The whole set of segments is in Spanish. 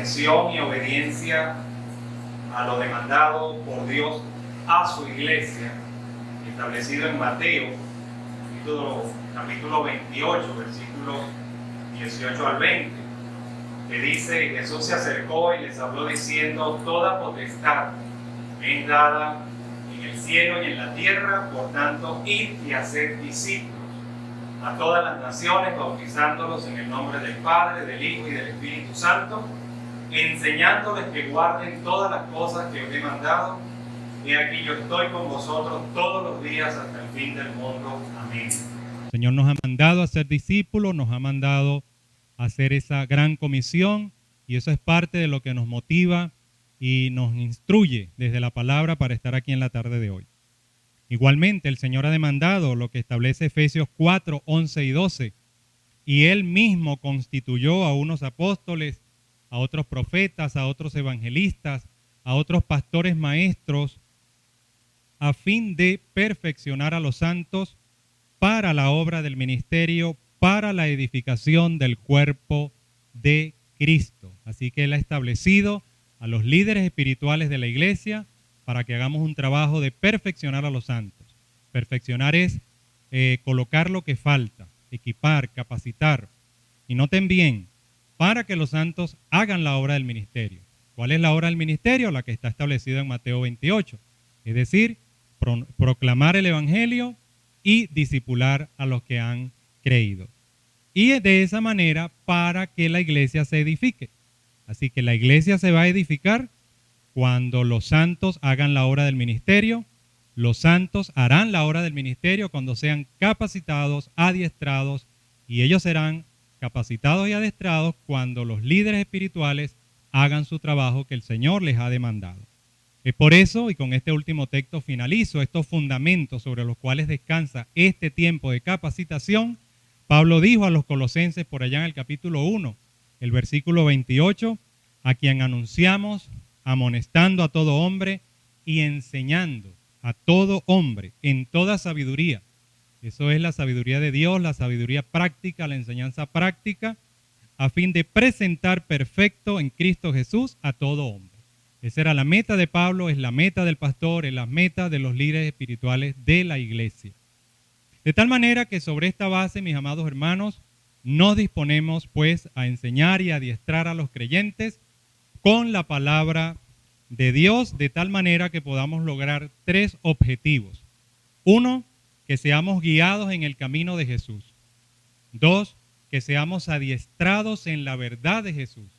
atención y obediencia a lo demandado por Dios a su iglesia, establecido en Mateo, capítulo 28, versículos 18 al 20, que dice: Jesús se acercó y les habló diciendo: toda potestad me es dada en el cielo y en la tierra, por tanto, id y haced discípulos a todas las naciones, bautizándolos en el nombre del Padre, del Hijo y del Espíritu Santo, enseñándoles que guarden todas las cosas que os he mandado. Y aquí yo estoy con vosotros todos los días hasta el fin del mundo. Amén. El Señor nos ha mandado a ser discípulos, nos ha mandado a hacer esa gran comisión, y eso es parte de lo que nos motiva y nos instruye desde la palabra para estar aquí en la tarde de hoy. Igualmente, el Señor ha demandado lo que establece Efesios 4, 11 y 12, y Él mismo constituyó a unos apóstoles, a otros profetas, a otros evangelistas, a otros pastores maestros, a fin de perfeccionar a los santos para la obra del ministerio, para la edificación del cuerpo de Cristo. Así que Él ha establecido a los líderes espirituales de la iglesia para que hagamos un trabajo de perfeccionar a los santos. Perfeccionar es colocar lo que falta, equipar, capacitar. Y noten bien, para que los santos hagan la obra del ministerio. ¿Cuál es la obra del ministerio? La que está establecida en Mateo 28. Es decir, proclamar el evangelio y discipular a los que han creído. Y de esa manera, para que la iglesia se edifique. Así que la iglesia se va a edificar cuando los santos hagan la obra del ministerio. Los santos harán la obra del ministerio cuando sean capacitados, adiestrados, y ellos serán capacitados y adiestrados cuando los líderes espirituales hagan su trabajo que el Señor les ha demandado. Es por eso, y con este último texto finalizo, estos fundamentos sobre los cuales descansa este tiempo de capacitación. Pablo dijo a los colosenses por allá en el capítulo 1, el versículo 28, a quien anunciamos, amonestando a todo hombre y enseñando a todo hombre en toda sabiduría. Eso es la sabiduría de Dios, la sabiduría práctica, la enseñanza práctica, a fin de presentar perfecto en Cristo Jesús a todo hombre. Esa era la meta de Pablo, es la meta del pastor, es la meta de los líderes espirituales de la iglesia. De tal manera que sobre esta base, mis amados hermanos, nos disponemos pues a enseñar y adiestrar a los creyentes con la palabra de Dios, de tal manera que podamos lograr tres objetivos. Uno, que seamos guiados en el camino de Jesús. Dos, que seamos adiestrados en la verdad de Jesús.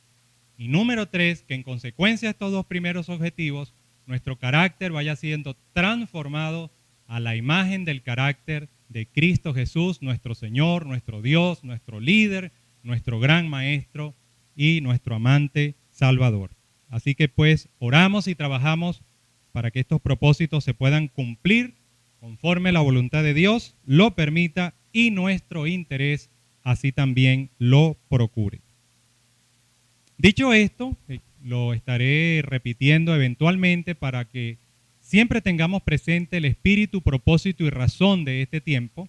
Y número tres, que en consecuencia de estos dos primeros objetivos, nuestro carácter vaya siendo transformado a la imagen del carácter de Cristo Jesús, nuestro Señor, nuestro Dios, nuestro líder, nuestro gran maestro y nuestro amante Salvador. Así que pues oramos y trabajamos para que estos propósitos se puedan cumplir conforme la voluntad de Dios lo permita y nuestro interés así también lo procure. Dicho esto, lo estaré repitiendo eventualmente para que siempre tengamos presente el espíritu, propósito y razón de este tiempo.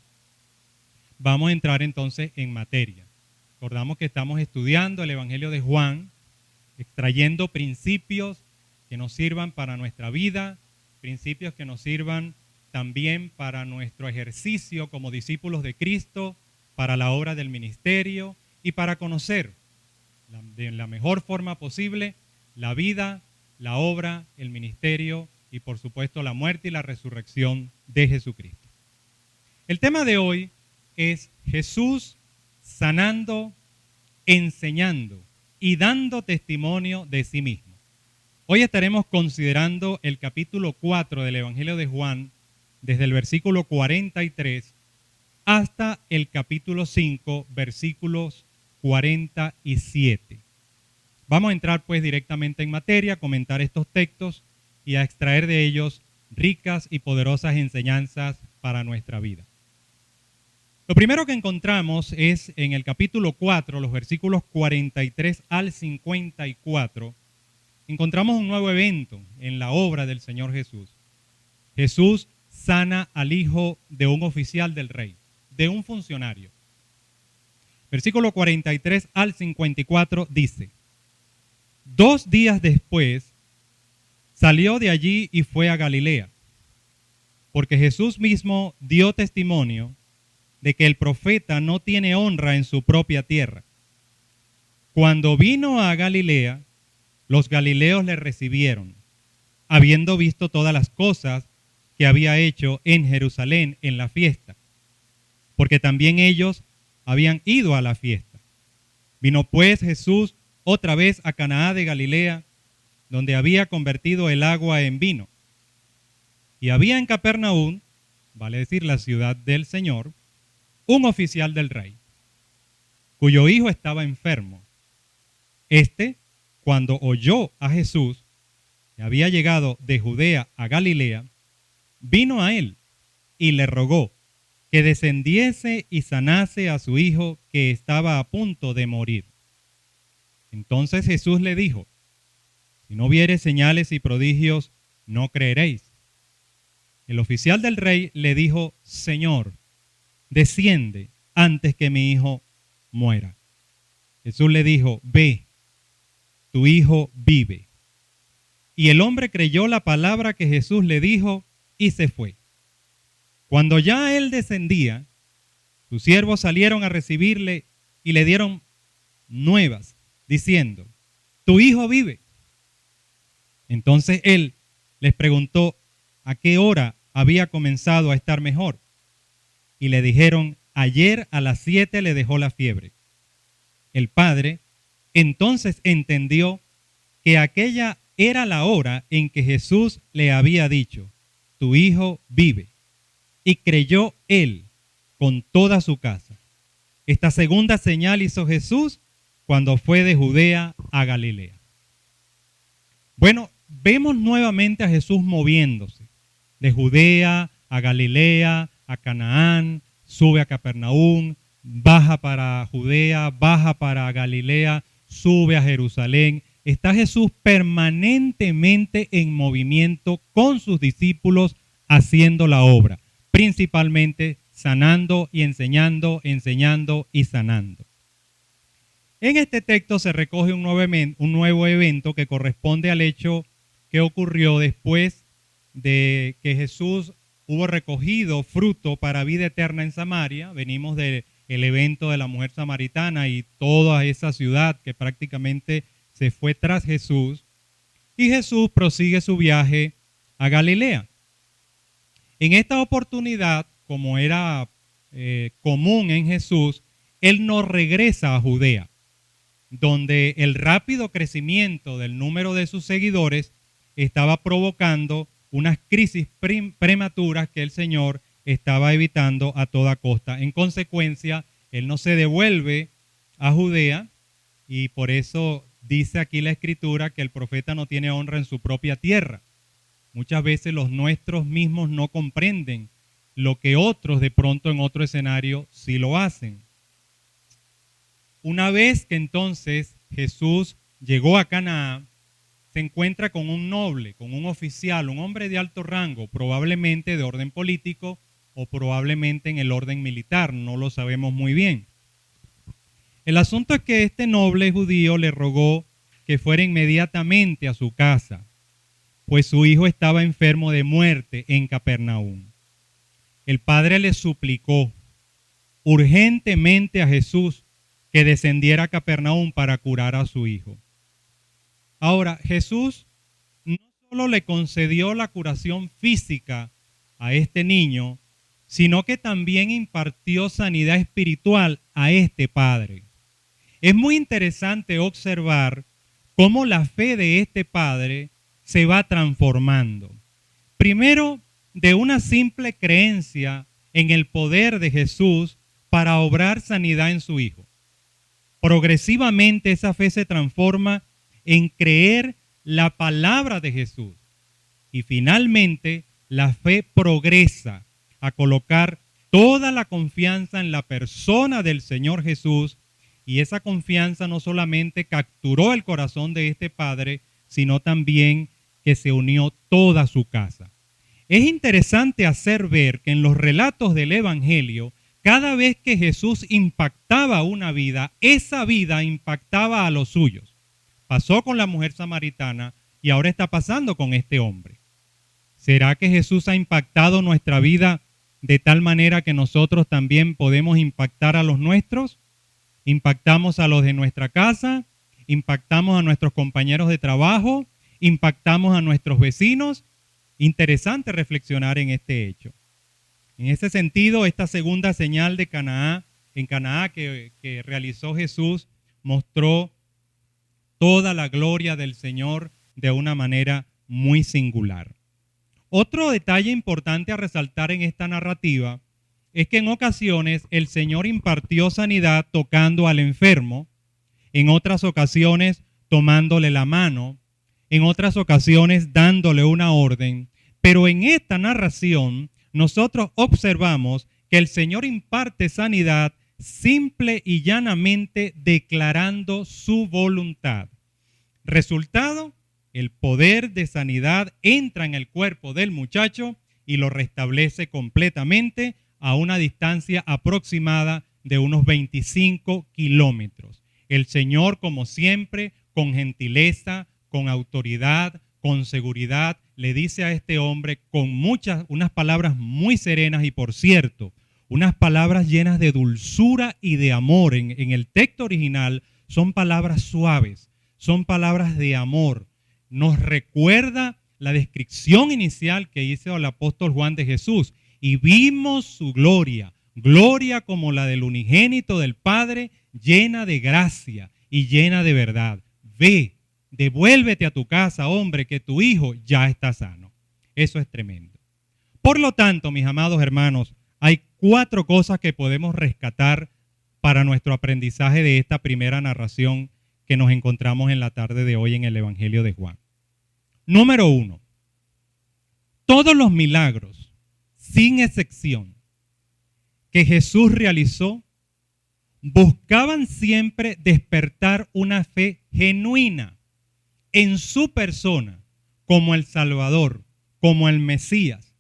Vamos a entrar entonces en materia. Recordamos que estamos estudiando el Evangelio de Juan, extrayendo principios que nos sirvan para nuestra vida, principios que nos sirvan también para nuestro ejercicio como discípulos de Cristo, para la obra del ministerio y para conocer de la mejor forma posible la vida, la obra, el ministerio y por supuesto la muerte y la resurrección de Jesucristo. El tema de hoy es Jesús sanando, enseñando y dando testimonio de sí mismo. Hoy estaremos considerando el capítulo 4 del Evangelio de Juan, desde el versículo 43 hasta el capítulo 5, versículos 47. Vamos a entrar pues directamente en materia, a comentar estos textos y a extraer de ellos ricas y poderosas enseñanzas para nuestra vida. Lo primero que encontramos es en el capítulo 4, los versículos 43 al 54, encontramos un nuevo evento en la obra del Señor Jesús. Jesús sana al hijo de un oficial del rey, de un funcionario. Versículo 43 al 54 dice: 2 días después, salió de allí y fue a Galilea, porque Jesús mismo dio testimonio de que el profeta no tiene honra en su propia tierra. Cuando vino a Galilea, los galileos le recibieron, habiendo visto todas las cosas que había hecho en Jerusalén en la fiesta, porque también ellos habían ido a la fiesta. Vino pues Jesús otra vez a Canaá de Galilea, donde había convertido el agua en vino. Y había en Capernaum, vale decir la ciudad del Señor, un oficial del rey, cuyo hijo estaba enfermo. Cuando oyó a Jesús, que había llegado de Judea a Galilea, vino a él y le rogó que descendiese y sanase a su hijo que estaba a punto de morir. Entonces Jesús le dijo: si no viereis señales y prodigios, no creeréis. El oficial del rey le dijo: Señor, desciende antes que mi hijo muera. Jesús le dijo: ve, tu hijo vive. Y el hombre creyó la palabra que Jesús le dijo y se fue. Cuando ya él descendía, sus siervos salieron a recibirle y le dieron nuevas, diciendo: tu hijo vive. Entonces él les preguntó a qué hora había comenzado a estar mejor. Y le dijeron: ayer a las 7 le dejó la fiebre. El padre entonces entendió que aquella era la hora en que Jesús le había dicho: tu hijo vive. Y creyó él con toda su casa. Esta segunda señal hizo Jesús cuando fue de Judea a Galilea. Bueno, vemos nuevamente a Jesús moviéndose de Judea a Galilea, a Canaán, sube a Capernaum, baja para Judea, baja para Galilea, sube a Jerusalén. Está Jesús permanentemente en movimiento con sus discípulos haciendo la obra, principalmente sanando y enseñando, enseñando y sanando. En este texto se recoge un nuevo evento que corresponde al hecho que ocurrió después de que Jesús hubo recogido fruto para vida eterna en Samaria. Venimos del evento de la mujer samaritana y toda esa ciudad que prácticamente se fue tras Jesús. Y Jesús prosigue su viaje a Galilea. En esta oportunidad, como era común en Jesús, él no regresa a Judea, donde el rápido crecimiento del número de sus seguidores estaba provocando unas crisis prematuras que el Señor estaba evitando a toda costa. En consecuencia, él no se devuelve a Judea y por eso dice aquí la Escritura que el profeta no tiene honra en su propia tierra. Muchas veces los nuestros mismos no comprenden lo que otros de pronto en otro escenario sí lo hacen. Una vez que entonces Jesús llegó a Canaán, se encuentra con un noble, con un oficial, un hombre de alto rango, probablemente de orden político o probablemente en el orden militar, no lo sabemos muy bien. El asunto es que este noble judío le rogó que fuera inmediatamente a su casa, pues su hijo estaba enfermo de muerte en Capernaum. El padre le suplicó urgentemente a Jesús que descendiera a Capernaum para curar a su hijo. Ahora, Jesús no solo le concedió la curación física a este niño, sino que también impartió sanidad espiritual a este padre. Es muy interesante observar cómo la fe de este padre se va transformando. Primero, de una simple creencia en el poder de Jesús para obrar sanidad en su hijo. Progresivamente esa fe se transforma en creer la palabra de Jesús. Y finalmente la fe progresa a colocar toda la confianza en la persona del Señor Jesús. Y esa confianza no solamente capturó el corazón de este padre, sino también que se unió toda su casa. Es interesante hacer ver que en los relatos del Evangelio, cada vez que Jesús impactaba una vida, esa vida impactaba a los suyos. pasó con la mujer samaritana y ahora está pasando con este hombre. ¿Será que Jesús ha impactado nuestra vida de tal manera que nosotros también podemos impactar a los nuestros? Impactamos a los de nuestra casa, impactamos a nuestros compañeros de trabajo, impactamos a nuestros vecinos. Interesante reflexionar en este hecho. En ese sentido, esta segunda señal de Canaán, que realizó Jesús, mostró toda la gloria del Señor de una manera muy singular. Otro detalle importante a resaltar en esta narrativa es que en ocasiones el Señor impartió sanidad tocando al enfermo, en otras ocasiones tomándole la mano, en otras ocasiones dándole una orden, pero en esta narración nosotros observamos que el Señor imparte sanidad simple y llanamente declarando su voluntad. Resultado, el poder de sanidad entra en el cuerpo del muchacho y lo restablece completamente a una distancia aproximada de unos 25 kilómetros. El Señor, como siempre, con gentileza, con autoridad, con seguridad, le dice a este hombre con unas palabras muy serenas y, por cierto, unas palabras llenas de dulzura y de amor. En el texto original son palabras suaves, son palabras de amor. Nos recuerda la descripción inicial que hizo el apóstol Juan de Jesús. Y vimos su gloria, gloria como la del unigénito del Padre, llena de gracia y llena de verdad. Ve, devuélvete a tu casa, hombre, que tu hijo ya está sano. Eso es tremendo. Por lo tanto, mis amados hermanos, hay 4 cosas que podemos rescatar para nuestro aprendizaje de esta primera narración que nos encontramos en la tarde de hoy en el Evangelio de Juan. Número 1. Todos los milagros, sin excepción, que Jesús realizó, buscaban siempre despertar una fe genuina en su persona como el Salvador, como el Mesías,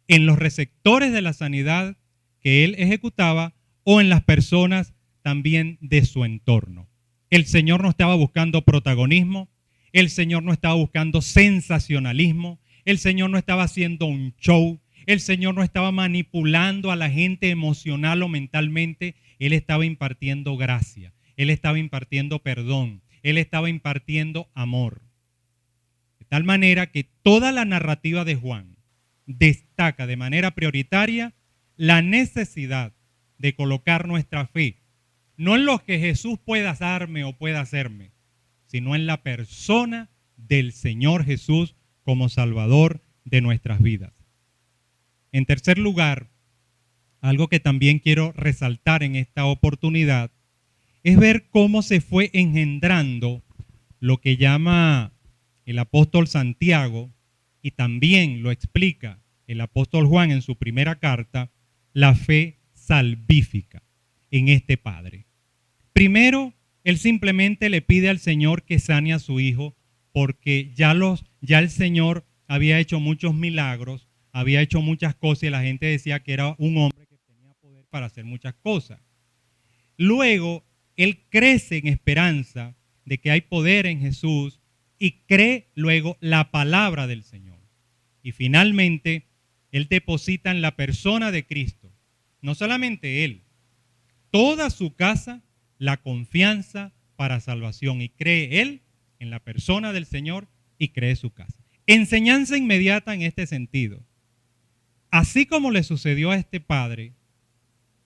en los receptores de la sanidad que él ejecutaba o en las personas también de su entorno. El Señor no estaba buscando protagonismo, el Señor no estaba buscando sensacionalismo, el Señor no estaba haciendo un show, el Señor no estaba manipulando a la gente emocional o mentalmente. Él estaba impartiendo gracia, Él estaba impartiendo perdón, Él estaba impartiendo amor. De tal manera que toda la narrativa de Juan destaca de manera prioritaria la necesidad de colocar nuestra fe, no en lo que Jesús pueda darme o pueda hacerme, sino en la persona del Señor Jesús como Salvador de nuestras vidas. En tercer lugar, algo que también quiero resaltar en esta oportunidad es ver cómo se fue engendrando lo que llama el apóstol Santiago y también lo explica el apóstol Juan en su primera carta, la fe salvífica en este padre. Primero, él simplemente le pide al Señor que sane a su hijo porque ya el Señor había hecho muchos milagros, había hecho muchas cosas y la gente decía que era un hombre que tenía poder para hacer muchas cosas. Luego, él crece en esperanza de que hay poder en Jesús y cree luego la palabra del Señor. Y finalmente, él deposita en la persona de Cristo, no solamente él, toda su casa, la confianza para salvación. Y cree él en la persona del Señor y cree su casa. Enseñanza inmediata en este sentido. Así como le sucedió a este padre,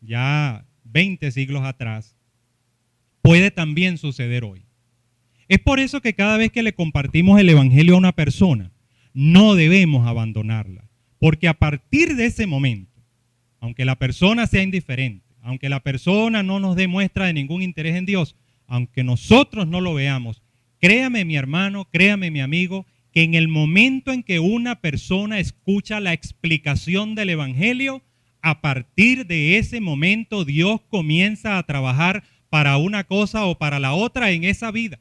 ya 20 siglos atrás, puede también suceder hoy. Es por eso que cada vez que le compartimos el Evangelio a una persona, no debemos abandonarla. Porque a partir de ese momento, aunque la persona sea indiferente, aunque la persona no nos dé muestra de ningún interés en Dios, aunque nosotros no lo veamos, créame mi hermano, créame mi amigo, que en el momento en que una persona escucha la explicación del Evangelio, a partir de ese momento Dios comienza a trabajar para una cosa o para la otra en esa vida.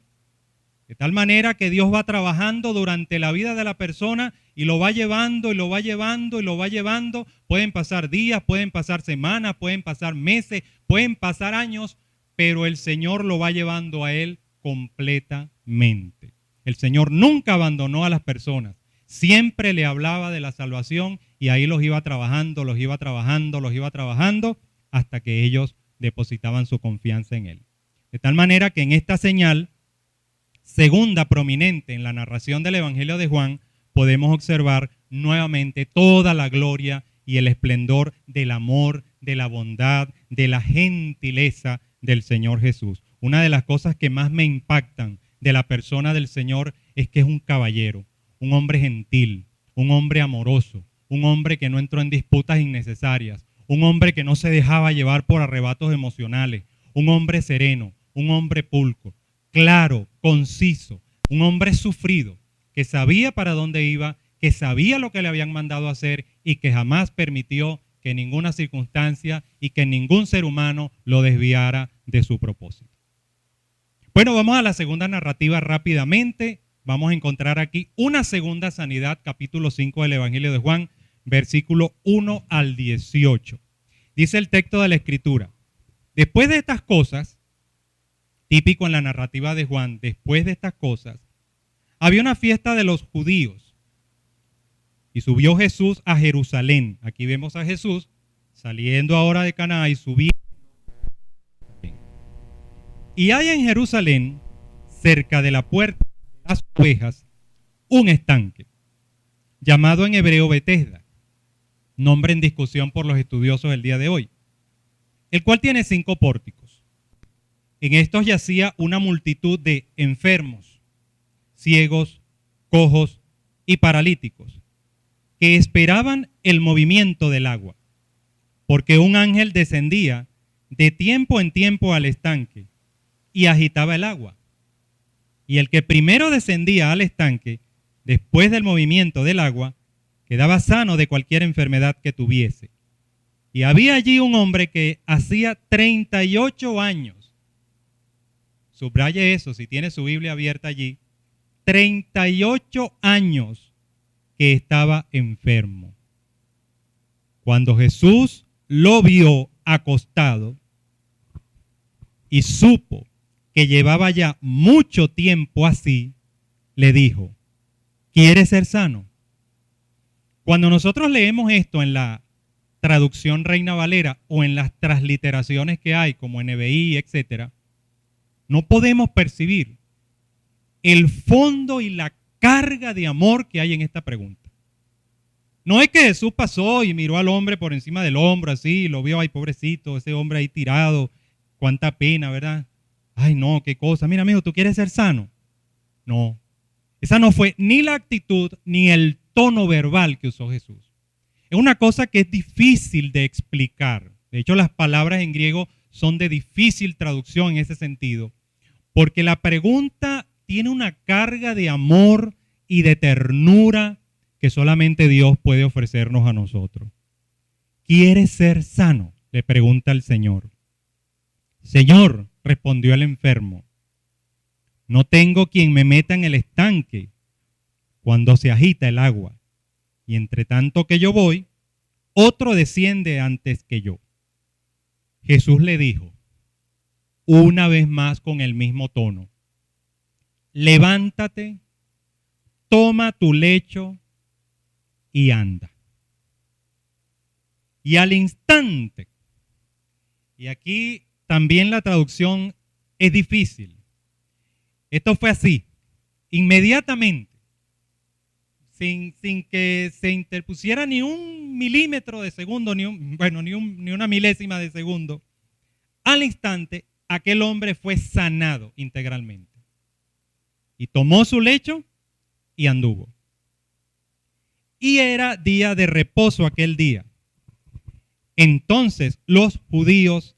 De tal manera que Dios va trabajando durante la vida de la persona y lo va llevando y lo va llevando y lo va llevando. Pueden pasar días, pueden pasar semanas, pueden pasar meses, pueden pasar años, pero el Señor lo va llevando a él completamente. mente. El Señor nunca abandonó a las personas. Siempre le hablaba de la salvación y ahí los iba trabajando hasta que ellos depositaban su confianza en Él. De tal manera que en esta señal, segunda prominente en la narración del Evangelio de Juan, podemos observar nuevamente toda la gloria y el esplendor del amor, de la bondad, de la gentileza del Señor Jesús. Una de las cosas que más me impactan de la persona del Señor es que es un caballero, un hombre gentil, un hombre amoroso, un hombre que no entró en disputas innecesarias, un hombre que no se dejaba llevar por arrebatos emocionales, un hombre sereno, un hombre pulcro, claro, conciso, un hombre sufrido, que sabía para dónde iba, que sabía lo que le habían mandado a hacer y que jamás permitió que ninguna circunstancia y que ningún ser humano lo desviara de su propósito. Bueno, vamos a la segunda narrativa rápidamente. Vamos a encontrar aquí una segunda sanidad, capítulo 5 del Evangelio de Juan, versículo 1 al 18. Dice el texto de la Escritura: después de estas cosas, típico en la narrativa de Juan, después de estas cosas, había una fiesta de los judíos y subió Jesús a Jerusalén. Aquí vemos a Jesús saliendo ahora de Caná y subiendo. Y hay en Jerusalén, cerca de la puerta de las ovejas, un estanque, llamado en hebreo Betesda, nombre en discusión por los estudiosos del día de hoy, el cual tiene 5 pórticos. En estos yacía una multitud de enfermos, ciegos, cojos y paralíticos, que esperaban el movimiento del agua, porque un ángel descendía de tiempo en tiempo al estanque y agitaba el agua. Y el que primero descendía al estanque, después del movimiento del agua, quedaba sano de cualquier enfermedad que tuviese. Y había allí un hombre que hacía 38 años. Subraye eso, si tiene su Biblia abierta allí. 38 años que estaba enfermo. Cuando Jesús lo vio acostado y supo que llevaba ya mucho tiempo así, le dijo: ¿quieres ser sano? Cuando nosotros leemos esto en la traducción Reina Valera o en las transliteraciones que hay, como NBI, etcétera, no podemos percibir el fondo y la carga de amor que hay en esta pregunta. No es que Jesús pasó y miró al hombre por encima del hombro así, y lo vio, ay pobrecito, ese hombre ahí tirado, cuánta pena, ¿verdad? Ay no, qué cosa, mira amigo, ¿tú quieres ser sano? No, esa no fue ni la actitud ni el tono verbal que usó Jesús. Es una cosa que es difícil de explicar. De hecho, las palabras en griego son de difícil traducción en ese sentido, porque la pregunta tiene una carga de amor y de ternura que solamente Dios puede ofrecernos a nosotros. ¿Quieres ser sano?, le pregunta el Señor. Señor, respondió el enfermo, no tengo quien me meta en el estanque cuando se agita el agua, y entre tanto que yo voy, otro desciende antes que yo. Jesús le dijo, una vez más con el mismo tono, levántate, toma tu lecho y anda. Y al instante, y aquí también la traducción es difícil, esto fue así, inmediatamente, sin que se interpusiera ni un milímetro de segundo, ni una milésima de segundo, al instante aquel hombre fue sanado integralmente. Y tomó su lecho y anduvo. Y era día de reposo aquel día. Entonces los judíos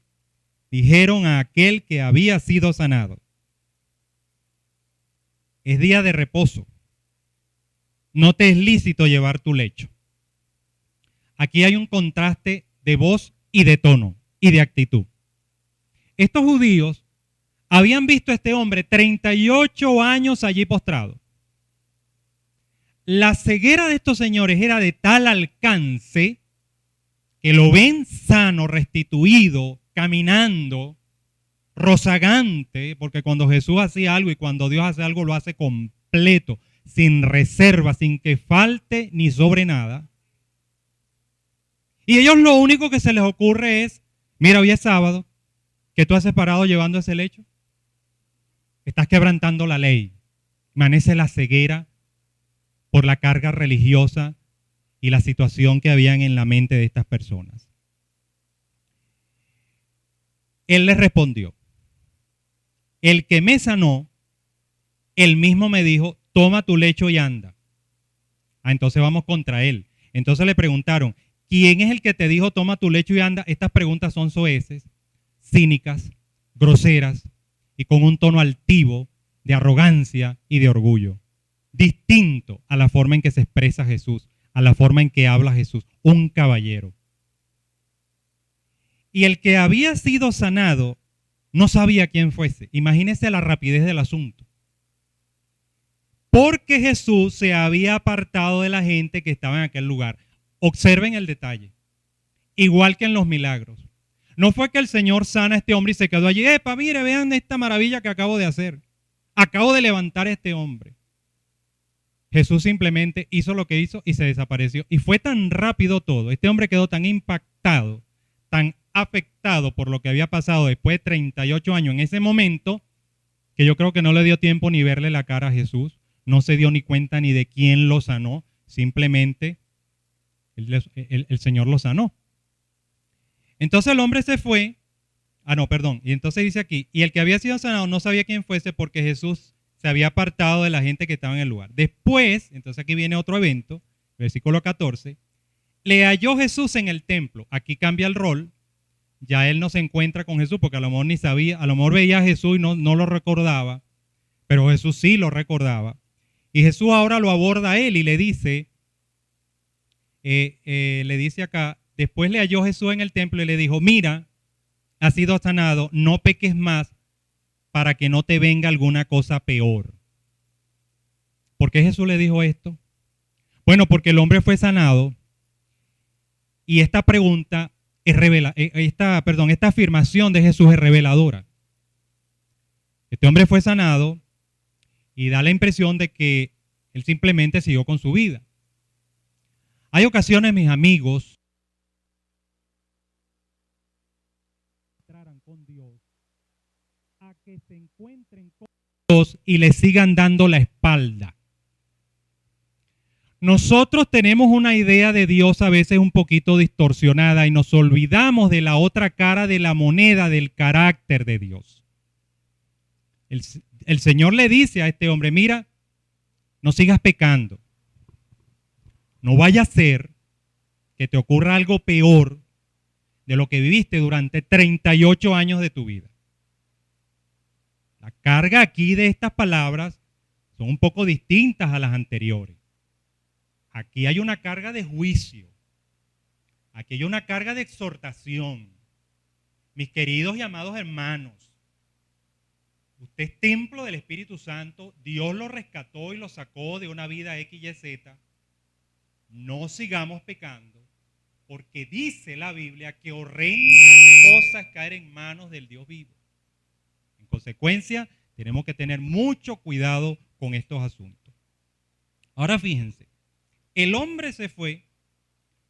dijeron a aquel que había sido sanado, es día de reposo, no te es lícito llevar tu lecho. Aquí hay un contraste de voz y de tono y de actitud. Estos judíos habían visto a este hombre 38 años allí postrado. La ceguera de estos señores era de tal alcance que lo ven sano, restituido, caminando, rozagante, porque cuando Jesús hacía algo y cuando Dios hace algo lo hace completo, sin reserva, sin que falte ni sobre nada. Y ellos lo único que se les ocurre es, mira, hoy es sábado, ¿qué tú haces parado llevando ese lecho? Estás quebrantando la ley. Amanece la ceguera por la carga religiosa y la situación que habían en la mente de estas personas. Él les respondió, el que me sanó, él mismo me dijo, toma tu lecho y anda. Entonces vamos contra él. Entonces le preguntaron, ¿quién es el que te dijo, toma tu lecho y anda? Estas preguntas son soeces, cínicas, groseras y con un tono altivo de arrogancia y de orgullo, distinto a la forma en que se expresa Jesús, a la forma en que habla Jesús, un caballero. Y el que había sido sanado no sabía quién fuese. Imagínense la rapidez del asunto. Porque Jesús se había apartado de la gente que estaba en aquel lugar. Observen el detalle. Igual que en los milagros. No fue que el Señor sana a este hombre y se quedó allí. Epa, mire, vean esta maravilla que acabo de hacer. Acabo de levantar a este hombre. Jesús simplemente hizo lo que hizo y se desapareció. Y fue tan rápido todo. Este hombre quedó tan impactado, tan afectado por lo que había pasado después de 38 años en ese momento, que yo creo que no le dio tiempo ni verle la cara a Jesús. No se dio ni cuenta ni de quién lo sanó. Simplemente el Señor lo sanó. Entonces el hombre se fue. Y entonces dice aquí, y el que había sido sanado no sabía quién fuese porque Jesús se había apartado de la gente que estaba en el lugar. Después, entonces aquí viene otro evento, versículo 14, le halló Jesús en el templo. Aquí cambia el rol, ya él no se encuentra con Jesús porque a lo mejor ni sabía, a lo mejor veía a Jesús y no lo recordaba, pero Jesús sí lo recordaba. Y Jesús ahora lo aborda a él y le dice acá, después le halló Jesús en el templo y le dijo, mira, has sido sanado, no peques más para que no te venga alguna cosa peor. ¿Por qué Jesús le dijo esto? Bueno, porque el hombre fue sanado y esta pregunta es esta afirmación de Jesús es reveladora. Este hombre fue sanado y da la impresión de que él simplemente siguió con su vida. Hay ocasiones, mis amigos, con Dios, a que se encuentren con Dios y le sigan dando la espalda. Nosotros tenemos una idea de Dios a veces un poquito distorsionada y nos olvidamos de la otra cara de la moneda del carácter de Dios. El Señor le dice a este hombre, mira, no sigas pecando. No vaya a ser que te ocurra algo peor de lo que viviste durante 38 años de tu vida. La carga aquí de estas palabras son un poco distintas a las anteriores. Aquí hay una carga de juicio. Aquí hay una carga de exhortación. Mis queridos y amados hermanos, usted es templo del Espíritu Santo. Dios lo rescató y lo sacó de una vida X, Y, Z. No sigamos pecando. Porque dice la Biblia que horrendas cosas caer en manos del Dios vivo. En consecuencia, tenemos que tener mucho cuidado con estos asuntos. Ahora fíjense, el hombre se fue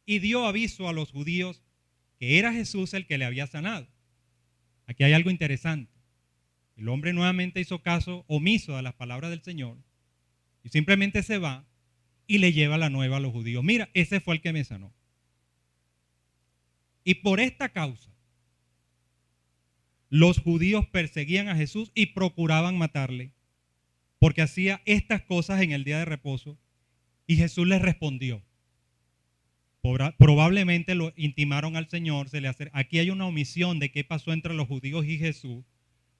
y dio aviso a los judíos que era Jesús el que le había sanado. Aquí hay algo interesante. El hombre nuevamente hizo caso omiso a las palabras del Señor y simplemente se va y le lleva la nueva a los judíos. Mira, ese fue el que me sanó. Y por esta causa, los judíos perseguían a Jesús y procuraban matarle, porque hacía estas cosas en el día de reposo. Y Jesús les respondió. Probablemente lo intimaron al Señor. Aquí hay una omisión de qué pasó entre los judíos y Jesús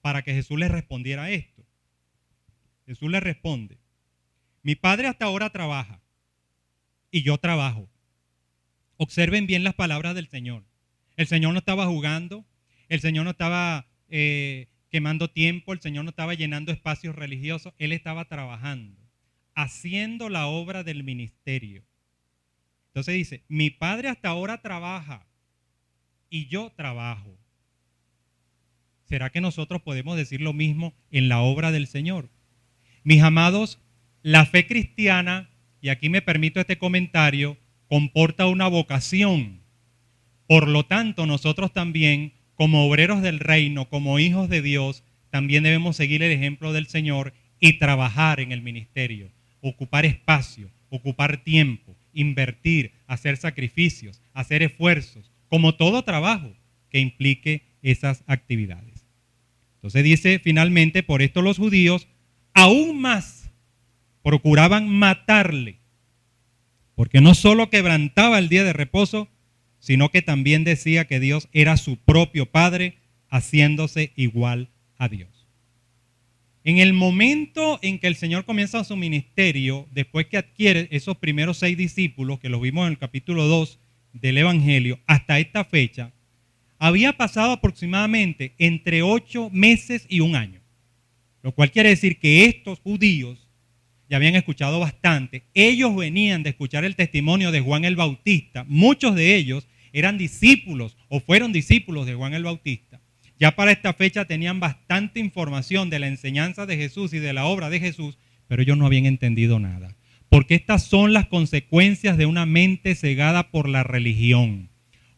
para que Jesús les respondiera esto. Jesús les responde, mi Padre hasta ahora trabaja y yo trabajo. Observen bien las palabras del Señor. El Señor no estaba jugando, el Señor no estaba quemando tiempo, el Señor no estaba llenando espacios religiosos, Él estaba trabajando, haciendo la obra del ministerio. Entonces dice, mi Padre hasta ahora trabaja y yo trabajo. ¿Será que nosotros podemos decir lo mismo en la obra del Señor? Mis amados, la fe cristiana, y aquí me permito este comentario, comporta una vocación. Por lo tanto, nosotros también, como obreros del reino, como hijos de Dios, también debemos seguir el ejemplo del Señor y trabajar en el ministerio, ocupar espacio, ocupar tiempo, invertir, hacer sacrificios, hacer esfuerzos, como todo trabajo que implique esas actividades. Entonces dice finalmente, por esto los judíos aún más procuraban matarle, porque no solo quebrantaba el día de reposo, sino que también decía que Dios era su propio Padre, haciéndose igual a Dios. En el momento en que el Señor comienza su ministerio, después que adquiere esos primeros 6 discípulos, que los vimos en el capítulo 2 del Evangelio, hasta esta fecha, había pasado aproximadamente entre 8 meses y 1 año. Lo cual quiere decir que estos judíos ya habían escuchado bastante. Ellos venían de escuchar el testimonio de Juan el Bautista. Muchos de ellos eran discípulos o fueron discípulos de Juan el Bautista. Ya para esta fecha tenían bastante información de la enseñanza de Jesús y de la obra de Jesús, pero ellos no habían entendido nada. Porque estas son las consecuencias de una mente cegada por la religión.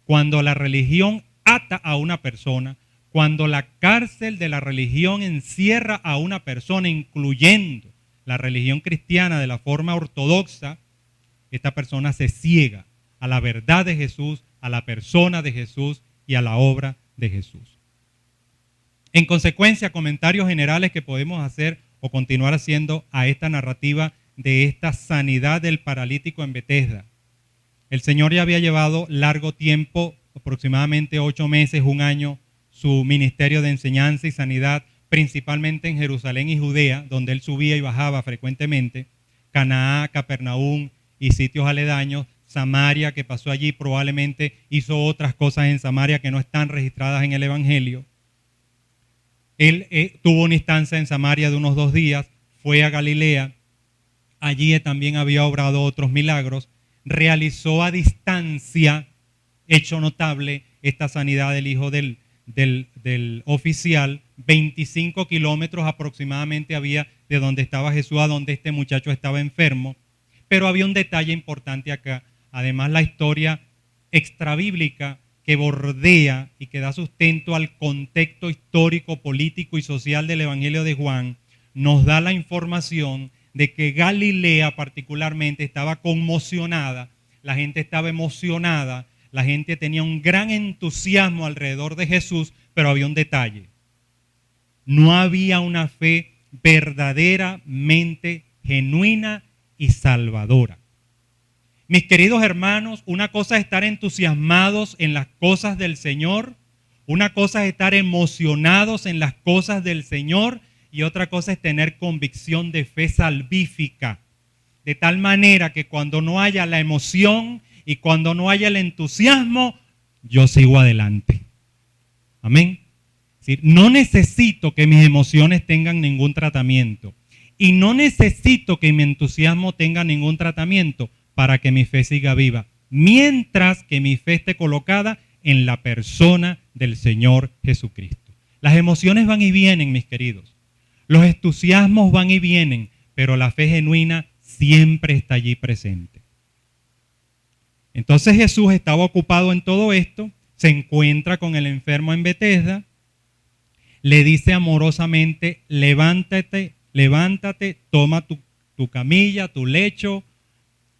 Cuando la religión ata a una persona, cuando la cárcel de la religión encierra a una persona, incluyendo la religión cristiana de la forma ortodoxa, esta persona se ciega a la verdad de Jesús, a la persona de Jesús y a la obra de Jesús. En consecuencia, comentarios generales que podemos hacer o continuar haciendo a esta narrativa de esta sanidad del paralítico en Betesda. El Señor ya había llevado largo tiempo, aproximadamente 8 meses, 1 año, su ministerio de enseñanza y sanidad, principalmente en Jerusalén y Judea, donde él subía y bajaba frecuentemente, Canaá, Capernaum y sitios aledaños, Samaria, que pasó allí, probablemente hizo otras cosas en Samaria que no están registradas en el Evangelio. Él tuvo una estancia en Samaria de unos 2 días, fue a Galilea, allí también había obrado otros milagros, realizó a distancia, hecho notable, esta sanidad del hijo del oficial. 25 kilómetros aproximadamente había de donde estaba Jesús a donde este muchacho estaba enfermo. Pero había un detalle importante acá. Además, la historia extrabíblica que bordea y que da sustento al contexto histórico, político y social del Evangelio de Juan, nos da la información de que Galilea particularmente estaba conmocionada, la gente estaba emocionada, la gente tenía un gran entusiasmo alrededor de Jesús, pero había un detalle. No había una fe verdaderamente genuina y salvadora. Mis queridos hermanos, una cosa es estar entusiasmados en las cosas del Señor, una cosa es estar emocionados en las cosas del Señor y otra cosa es tener convicción de fe salvífica. De tal manera que cuando no haya la emoción y cuando no haya el entusiasmo, yo sigo adelante. Amén. Es decir, no necesito que mis emociones tengan ningún tratamiento y no necesito que mi entusiasmo tenga ningún tratamiento para que mi fe siga viva, mientras que mi fe esté colocada en la persona del Señor Jesucristo. Las emociones van y vienen, mis queridos. Los entusiasmos van y vienen, pero la fe genuina siempre está allí presente. Entonces Jesús estaba ocupado en todo esto, se encuentra con el enfermo en Betesda, le dice amorosamente, levántate, toma tu camilla, tu lecho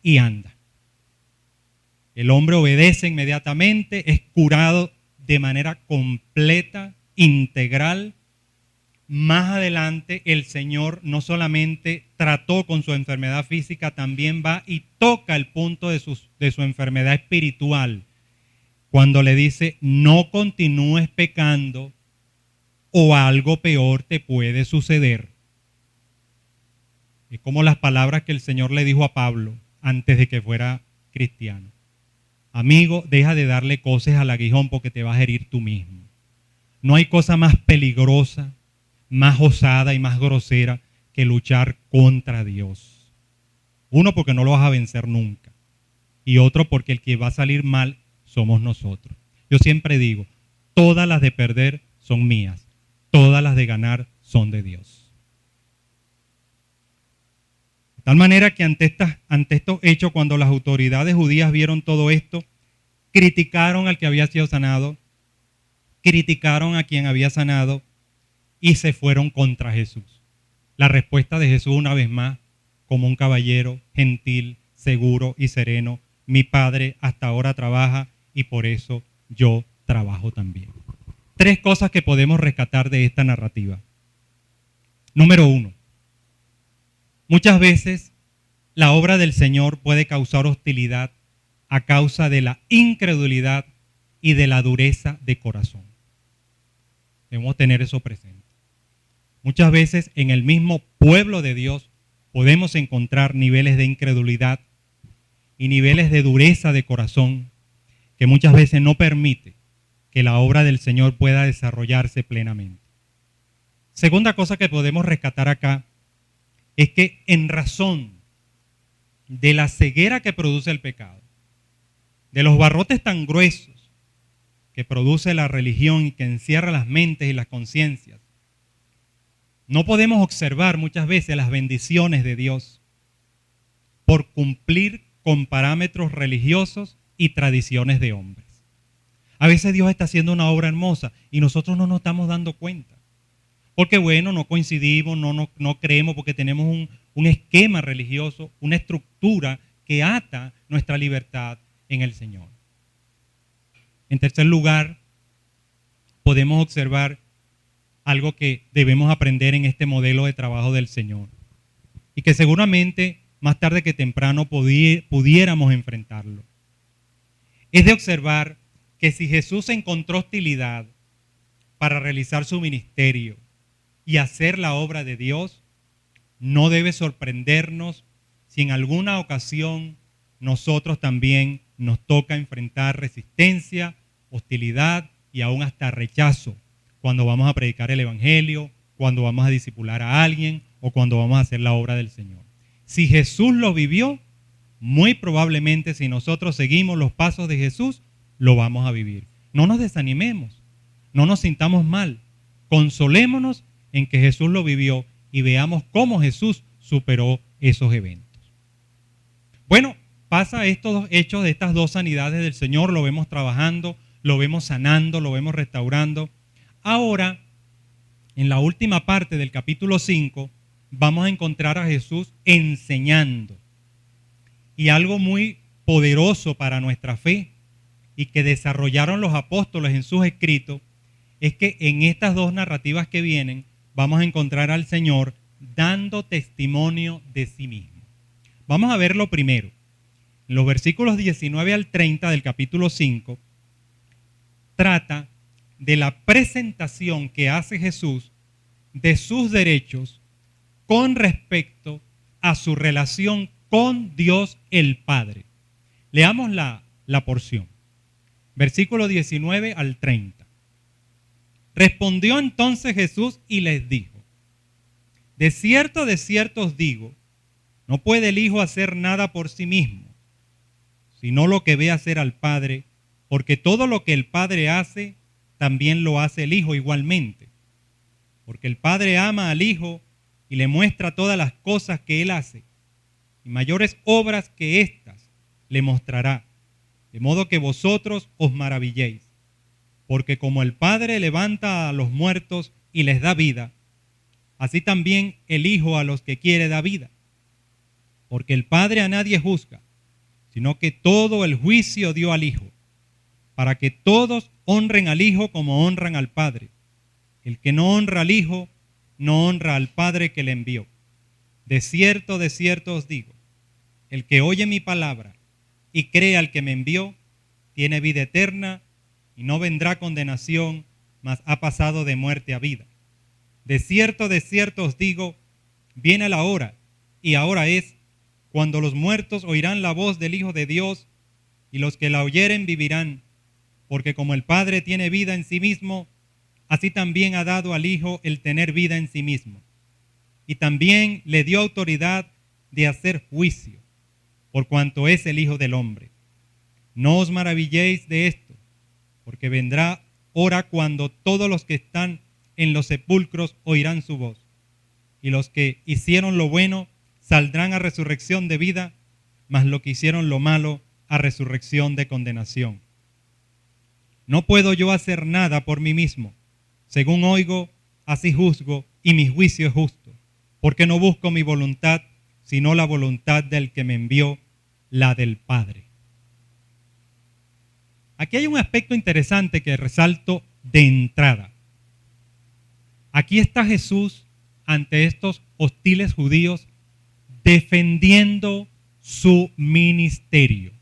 y anda. El hombre obedece inmediatamente, es curado de manera completa, integral. Más adelante el Señor no solamente trató con su enfermedad física, también va y toca el punto de su enfermedad espiritual. Cuando le dice, no continúes pecando o algo peor te puede suceder. Es como las palabras que el Señor le dijo a Pablo antes de que fuera cristiano. Amigo, deja de darle coces al aguijón porque te vas a herir tú mismo. No hay cosa más peligrosa, más osada y más grosera que luchar contra Dios. Uno, porque no lo vas a vencer nunca. Y otro, porque el que va a salir mal somos nosotros. Yo siempre digo, todas las de perder son mías. todas las de ganar son de Dios. De tal manera que ante estos hechos, cuando las autoridades judías vieron todo esto, criticaron al que había sido sanado, criticaron a quien había sanado y se fueron contra Jesús. La respuesta de Jesús, una vez más, como un caballero gentil, seguro y sereno: mi Padre hasta ahora trabaja y por eso yo trabajo también. 3 cosas que podemos rescatar de esta narrativa. Número 1. Muchas veces la obra del Señor puede causar hostilidad a causa de la incredulidad y de la dureza de corazón. Debemos tener eso presente. Muchas veces en el mismo pueblo de Dios podemos encontrar niveles de incredulidad y niveles de dureza de corazón que muchas veces no permite que la obra del Señor pueda desarrollarse plenamente. Segunda cosa que podemos rescatar acá es que en razón de la ceguera que produce el pecado, de los barrotes tan gruesos que produce la religión y que encierra las mentes y las conciencias, no podemos observar muchas veces las bendiciones de Dios por cumplir con parámetros religiosos y tradiciones de hombres. A veces Dios está haciendo una obra hermosa y nosotros no nos estamos dando cuenta. Porque bueno, no coincidimos, no creemos, porque tenemos un esquema religioso, una estructura que ata nuestra libertad en el Señor. En tercer lugar, podemos observar algo que debemos aprender en este modelo de trabajo del Señor y que seguramente más tarde que temprano pudiéramos enfrentarlo. Es de observar que si Jesús encontró hostilidad para realizar su ministerio y hacer la obra de Dios, no debe sorprendernos si en alguna ocasión nosotros también nos toca enfrentar resistencia, hostilidad y aún hasta rechazo cuando vamos a predicar el Evangelio, cuando vamos a discipular a alguien o cuando vamos a hacer la obra del Señor. Si Jesús lo vivió, muy probablemente si nosotros seguimos los pasos de Jesús, lo vamos a vivir. No nos desanimemos, no nos sintamos mal, consolémonos en que Jesús lo vivió y veamos cómo Jesús superó esos eventos. Bueno, pasa estos 2 hechos de estas 2 sanidades del Señor, lo vemos trabajando, lo vemos sanando, lo vemos restaurando. Ahora, en la última parte del capítulo 5, vamos a encontrar a Jesús enseñando. Y algo muy poderoso para nuestra fe y que desarrollaron los apóstoles en sus escritos es que en estas 2 narrativas que vienen vamos a encontrar al Señor dando testimonio de sí mismo. Vamos a verlo primero. En los versículos 19 al 30 del capítulo 5 trata de la presentación que hace Jesús de sus derechos con respecto a su relación con Dios el Padre. Leamos la porción. Versículo 19 al 30. Respondió entonces Jesús y les dijo: de cierto os digo, no puede el Hijo hacer nada por sí mismo, sino lo que ve hacer al Padre, porque todo lo que el Padre hace, también lo hace el Hijo igualmente. Porque el Padre ama al Hijo y le muestra todas las cosas que Él hace, y mayores obras que éstas le mostrará, de modo que vosotros os maravilléis. Porque como el Padre levanta a los muertos y les da vida, así también el Hijo a los que quiere da vida. Porque el Padre a nadie juzga, sino que todo el juicio dio al Hijo, para que todos honren al Hijo como honran al Padre. El que no honra al Hijo, no honra al Padre que le envió. De cierto os digo, el que oye mi palabra y cree al que me envió, tiene vida eterna y no vendrá condenación, mas ha pasado de muerte a vida. De cierto os digo, viene la hora, y ahora es, cuando los muertos oirán la voz del Hijo de Dios, y los que la oyeren vivirán, porque como el Padre tiene vida en sí mismo, así también ha dado al Hijo el tener vida en sí mismo. Y también le dio autoridad de hacer juicio, por cuanto es el Hijo del Hombre. No os maravilléis de esto, porque vendrá hora cuando todos los que están en los sepulcros oirán su voz. Y los que hicieron lo bueno saldrán a resurrección de vida, mas los que hicieron lo malo a resurrección de condenación. No puedo yo hacer nada por mí mismo. Según oigo, así juzgo, y mi juicio es justo, porque no busco mi voluntad, sino la voluntad del que me envió, la del Padre. Aquí hay un aspecto interesante que resalto de entrada. Aquí está Jesús ante estos hostiles judíos defendiendo su ministerio.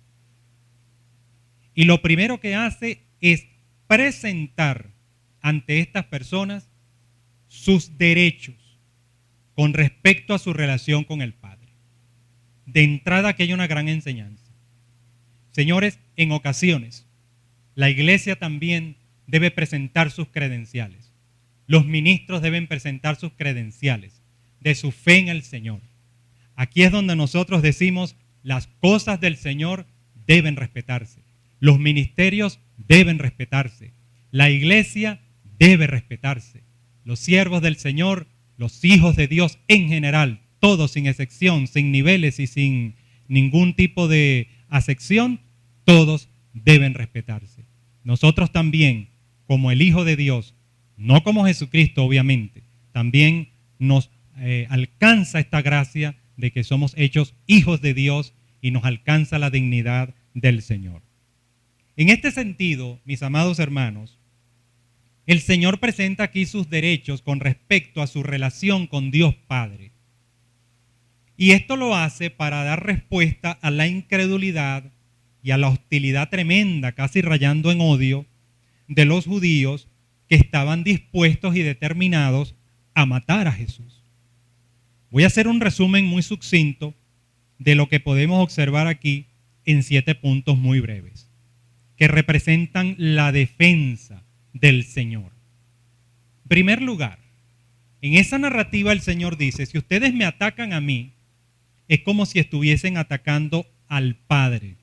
Y lo primero que hace es presentar ante estas personas sus derechos con respecto a su relación con el Padre. De entrada aquí hay una gran enseñanza. Señores, en ocasiones la iglesia también debe presentar sus credenciales. Los ministros deben presentar sus credenciales de su fe en el Señor. Aquí es donde nosotros decimos las cosas del Señor deben respetarse. Los ministerios deben respetarse. La iglesia debe respetarse. Los siervos del Señor, los hijos de Dios en general, todos sin excepción, sin niveles y sin ningún tipo de acepción, todos deben respetarse. Nosotros también, como el Hijo de Dios, no como Jesucristo obviamente, también nos alcanza esta gracia de que somos hechos hijos de Dios y nos alcanza la dignidad del Señor. En este sentido, mis amados hermanos, el Señor presenta aquí sus derechos con respecto a su relación con Dios Padre. Y esto lo hace para dar respuesta a la incredulidad y a la hostilidad tremenda, casi rayando en odio, de los judíos que estaban dispuestos y determinados a matar a Jesús. Voy a hacer un resumen muy sucinto de lo que podemos observar aquí en 7 puntos muy breves, que representan la defensa del Señor. En primer lugar, en esa narrativa el Señor dice, si ustedes me atacan a mí, es como si estuviesen atacando al Padre.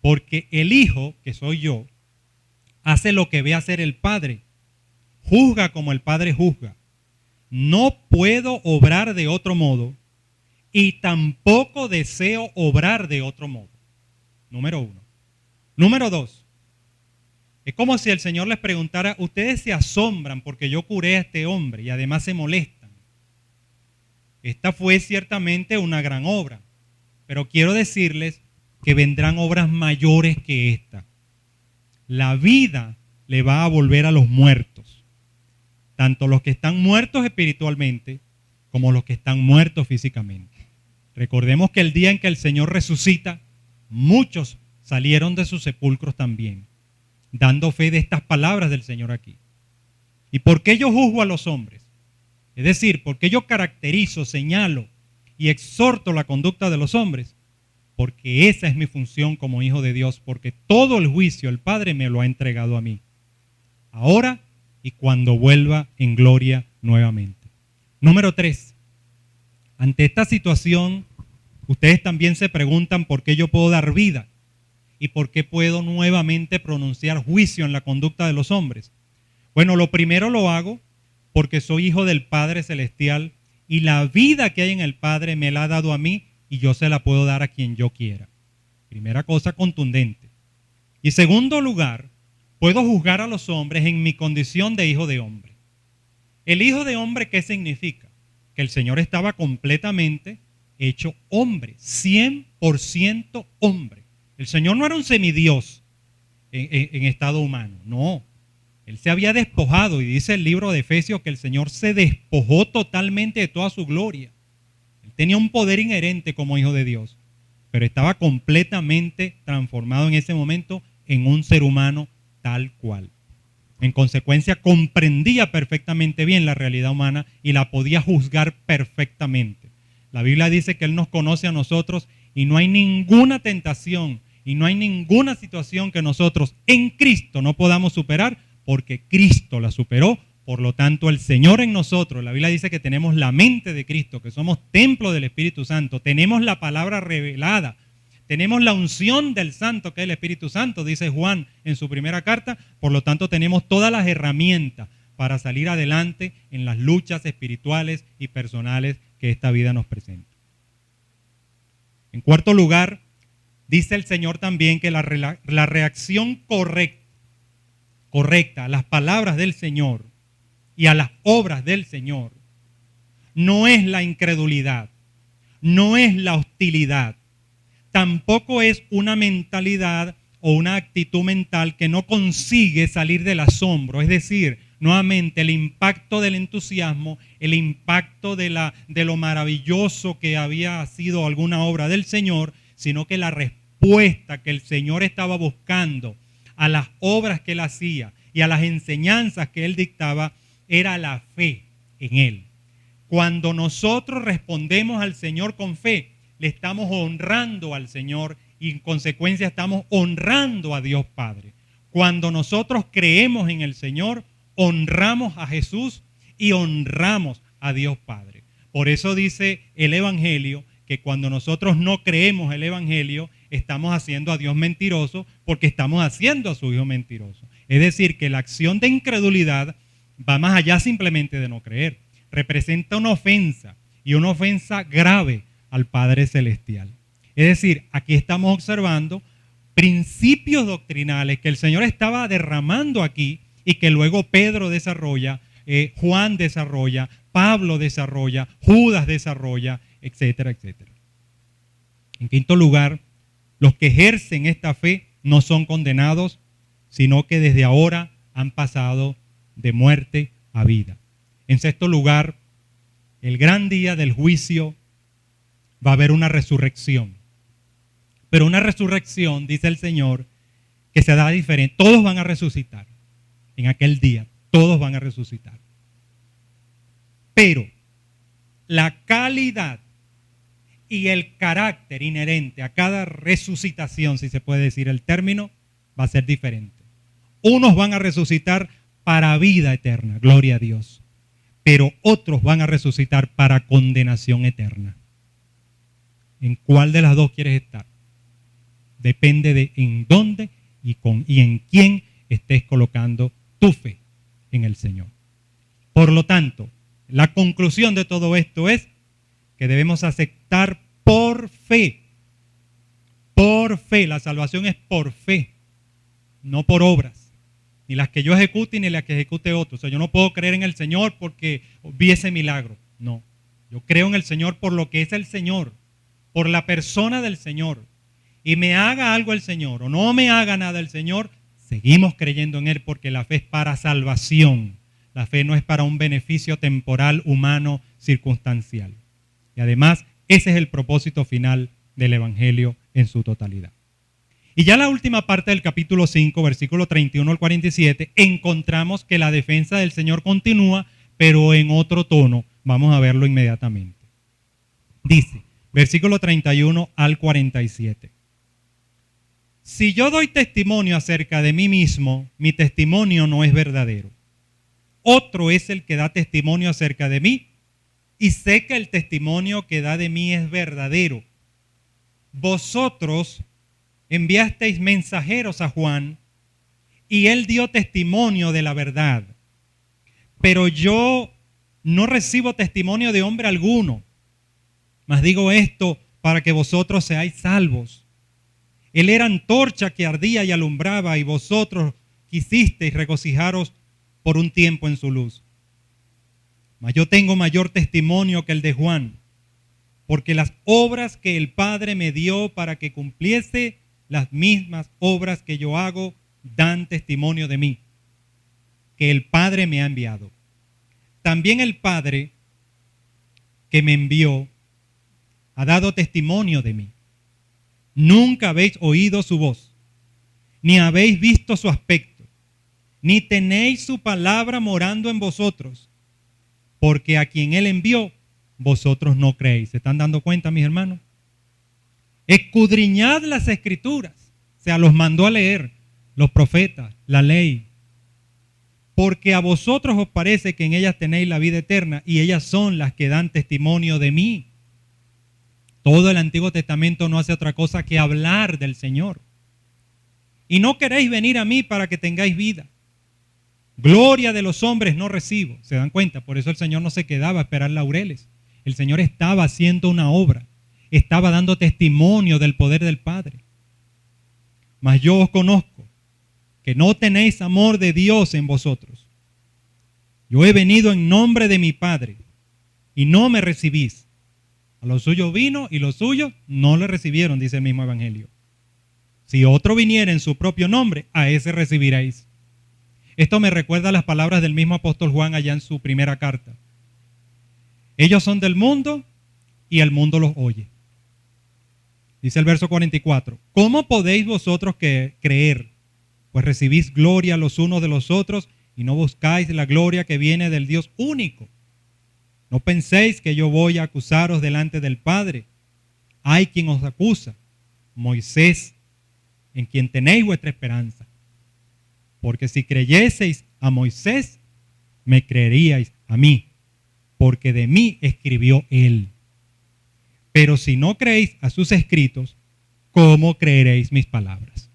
Porque el Hijo, que soy yo, hace lo que ve hacer el Padre. Juzga como el Padre juzga. No puedo obrar de otro modo y tampoco deseo obrar de otro modo. Número 1. Número 2. Es como si el Señor les preguntara, ustedes se asombran porque yo curé a este hombre y además se molestan. Esta fue ciertamente una gran obra, pero quiero decirles que vendrán obras mayores que esta. La vida le va a volver a los muertos, tanto los que están muertos espiritualmente como los que están muertos físicamente. Recordemos que el día en que el Señor resucita, muchos salieron de sus sepulcros también, dando fe de estas palabras del Señor aquí. ¿Y por qué yo juzgo a los hombres? Es decir, ¿por qué yo caracterizo, señalo y exhorto la conducta de los hombres? Porque esa es mi función como hijo de Dios, porque todo el juicio el Padre me lo ha entregado a mí, ahora y cuando vuelva en gloria nuevamente. Número 3. Ante esta situación, ustedes también se preguntan por qué yo puedo dar vida y por qué puedo nuevamente pronunciar juicio en la conducta de los hombres. Bueno, lo primero lo hago porque soy hijo del Padre Celestial y la vida que hay en el Padre me la ha dado a mí y yo se la puedo dar a quien yo quiera. Primera cosa contundente. Y segundo lugar, puedo juzgar a los hombres en mi condición de hijo de hombre. El hijo de hombre, ¿qué significa? Que el Señor estaba completamente hecho hombre, 100% hombre. El Señor no era un semidios en estado humano, no. Él se había despojado y dice el libro de Efesios que el Señor se despojó totalmente de toda su gloria. Él tenía un poder inherente como hijo de Dios, pero estaba completamente transformado en ese momento en un ser humano tal cual. En consecuencia, comprendía perfectamente bien la realidad humana y la podía juzgar perfectamente. La Biblia dice que Él nos conoce a nosotros y no hay ninguna tentación y no hay ninguna situación que nosotros en Cristo no podamos superar, porque Cristo la superó. Por lo tanto, el Señor en nosotros, la Biblia dice que tenemos la mente de Cristo, que somos templo del Espíritu Santo, tenemos la palabra revelada, tenemos la unción del Santo, que es el Espíritu Santo, dice Juan en su primera carta. Por lo tanto, tenemos todas las herramientas para salir adelante en las luchas espirituales y personales que esta vida nos presenta. En cuarto lugar, dice el Señor también que la reacción correcta a las palabras del Señor y a las obras del Señor no es la incredulidad, no es la hostilidad, tampoco es una mentalidad o una actitud mental que no consigue salir del asombro. Es decir, nuevamente el impacto del entusiasmo, el impacto de lo maravilloso que había sido alguna obra del Señor, sino que la respuesta que el Señor estaba buscando a las obras que Él hacía y a las enseñanzas que Él dictaba era la fe en Él. Cuando nosotros respondemos al Señor con fe, le estamos honrando al Señor y en consecuencia estamos honrando a Dios Padre. Cuando nosotros creemos en el Señor, honramos a Jesús y honramos a Dios Padre. Por eso dice el Evangelio que cuando nosotros no creemos el Evangelio, estamos haciendo a Dios mentiroso porque estamos haciendo a su Hijo mentiroso. Es decir, que la acción de incredulidad va más allá simplemente de no creer. Representa una ofensa y una ofensa grave al Padre Celestial. Es decir, aquí estamos observando principios doctrinales que el Señor estaba derramando aquí y que luego Pedro desarrolla, Juan desarrolla, Pablo desarrolla, Judas desarrolla, etcétera, etcétera. En quinto lugar, los que ejercen esta fe no son condenados, sino que desde ahora han pasado de muerte a vida. En sexto lugar, el gran día del juicio va a haber una resurrección. Pero una resurrección, dice el Señor, que se da diferente. Todos van a resucitar en aquel día. Todos van a resucitar. Pero la calidad y el carácter inherente a cada resucitación, si se puede decir el término, va a ser diferente. Unos van a resucitar para vida eterna, gloria a Dios. Pero otros van a resucitar para condenación eterna. ¿En cuál de las dos quieres estar? Depende de en dónde y en quién estés colocando tu fe en el Señor. Por lo tanto, la conclusión de todo esto es que debemos aceptar por fe. Por fe, la salvación es por fe, no por obras. Ni las que yo ejecute ni las que ejecute otro. O sea, yo no puedo creer en el Señor porque vi ese milagro. No, yo creo en el Señor por lo que es el Señor, por la persona del Señor. Y me haga algo el Señor o no me haga nada el Señor, seguimos creyendo en Él porque la fe es para salvación. La fe no es para un beneficio temporal, humano, circunstancial. Y además, ese es el propósito final del Evangelio en su totalidad. Y ya en la última parte del capítulo 5, versículo 31 al 47, encontramos que la defensa del Señor continúa, pero en otro tono. Vamos a verlo inmediatamente. Dice, versículo 31 al 47. Si yo doy testimonio acerca de mí mismo, mi testimonio no es verdadero. Otro es el que da testimonio acerca de mí, y sé que el testimonio que da de mí es verdadero. Vosotros enviasteis mensajeros a Juan, y él dio testimonio de la verdad. Pero yo no recibo testimonio de hombre alguno, mas digo esto para que vosotros seáis salvos. Él era antorcha que ardía y alumbraba, y vosotros quisisteis regocijaros por un tiempo en su luz. Mas yo tengo mayor testimonio que el de Juan, porque las obras que el Padre me dio para que cumpliese, las mismas obras que yo hago, dan testimonio de mí, que el Padre me ha enviado. También el Padre que me envió ha dado testimonio de mí. Nunca habéis oído su voz, ni habéis visto su aspecto, ni tenéis su palabra morando en vosotros, porque a quien Él envió, vosotros no creéis. ¿Se están dando cuenta, mis hermanos? Escudriñad las Escrituras, o sea, los mandó a leer los profetas, la ley, porque a vosotros os parece que en ellas tenéis la vida eterna, y ellas son las que dan testimonio de mí. Todo el Antiguo Testamento no hace otra cosa que hablar del Señor. Y no queréis venir a mí para que tengáis vida. Gloria de los hombres no recibo. ¿Se dan cuenta? Por eso el Señor no se quedaba a esperar laureles. El Señor estaba haciendo una obra. Estaba dando testimonio del poder del Padre. Mas yo os conozco, que no tenéis amor de Dios en vosotros. Yo he venido en nombre de mi Padre, y no me recibís. A los suyos vino, y los suyos no le recibieron, dice el mismo Evangelio. Si otro viniera en su propio nombre, a ese recibiréis. Esto me recuerda a las palabras del mismo apóstol Juan allá en su primera carta. Ellos son del mundo y el mundo los oye. Dice el verso 44. ¿Cómo podéis vosotros creer? Pues recibís gloria los unos de los otros y no buscáis la gloria que viene del Dios único. No penséis que yo voy a acusaros delante del Padre. Hay quien os acusa, Moisés, en quien tenéis vuestra esperanza. Porque si creyeseis a Moisés, me creeríais a mí, porque de mí escribió él. Pero si no creéis a sus escritos, ¿cómo creeréis mis palabras?